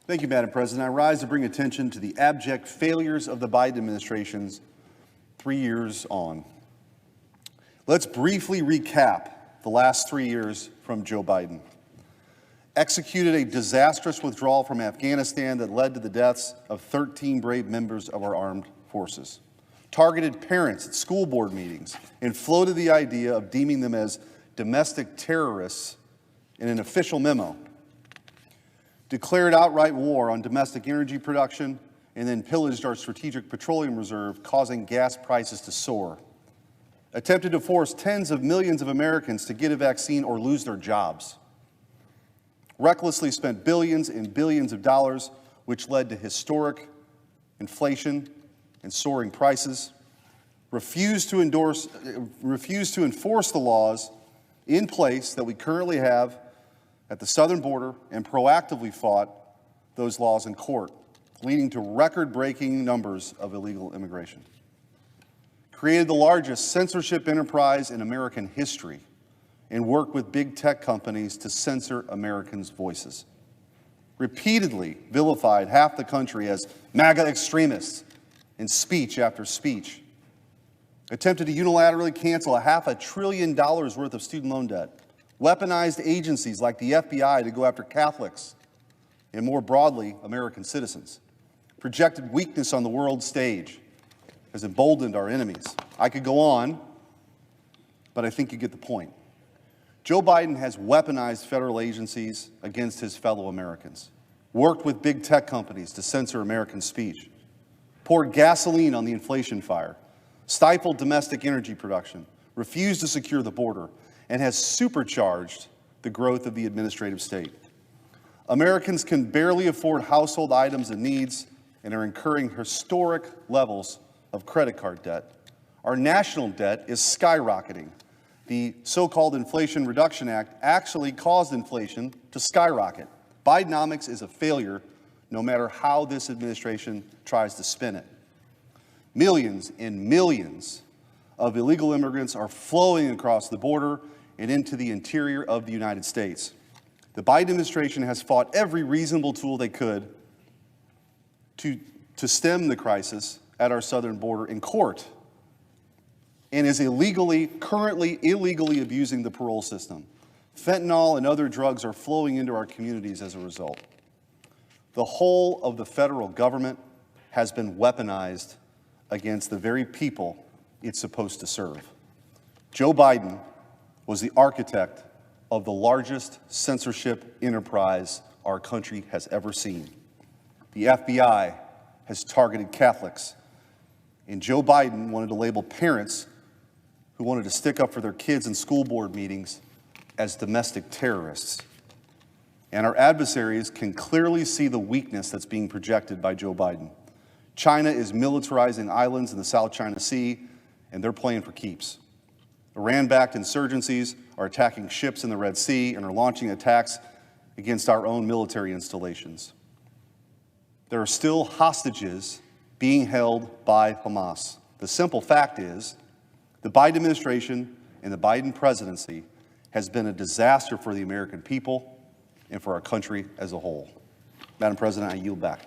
Thank you, Madam President. I rise to bring attention to the abject failures of the Biden administration's 3 years on. Let's briefly recap the last 3 years from Joe Biden. Executed a disastrous withdrawal from Afghanistan that led to the deaths of 13 brave members of our armed forces. Targeted parents at school board meetings and floated the idea of deeming them as domestic terrorists in an official memo. Declared outright war on domestic energy production, and then pillaged our strategic petroleum reserve, causing gas prices to soar. Attempted to force tens of millions of Americans to get a vaccine or lose their jobs. Recklessly spent billions and billions of dollars, which led to historic inflation and soaring prices. Refused to enforce the laws in place that we currently have at the southern border, and proactively fought those laws in court, leading to record-breaking numbers of illegal immigration. Created the largest censorship enterprise in American history, and worked with big tech companies to censor Americans' voices. Repeatedly vilified half the country as MAGA extremists in speech after speech. Attempted to unilaterally cancel $500 billion worth of student loan debt. Weaponized agencies like the FBI to go after Catholics and, more broadly, American citizens. Projected weakness on the world stage has emboldened our enemies. I could go on, but I think you get the point. Joe Biden has weaponized federal agencies against his fellow Americans, worked with big tech companies to censor American speech, poured gasoline on the inflation fire, stifled domestic energy production, refused to secure the border, and has supercharged the growth of the administrative state. Americans can barely afford household items and needs and are incurring historic levels of credit card debt. Our national debt is skyrocketing. The so-called Inflation Reduction Act actually caused inflation to skyrocket. Bidenomics is a failure, no matter how this administration tries to spin it. Millions and millions of illegal immigrants are flowing across the border and into the interior of the United States. The Biden administration has fought every reasonable tool they could to stem the crisis at our southern border in court, and is currently illegally abusing the parole system. Fentanyl and other drugs are flowing into our communities as a result. The whole of the federal government has been weaponized against the very people it's supposed to serve. Joe Biden was the architect of the largest censorship enterprise our country has ever seen. The FBI has targeted Catholics, and Joe Biden wanted to label parents who wanted to stick up for their kids in school board meetings as domestic terrorists. And our adversaries can clearly see the weakness that's being projected by Joe Biden. China is militarizing islands in the South China Sea, and they're playing for keeps. Iran-backed insurgencies are attacking ships in the Red Sea and are launching attacks against our own military installations. There are still hostages being held by Hamas. The simple fact is, the Biden administration and the Biden presidency has been a disaster for the American people and for our country as a whole. Madam President, I yield back.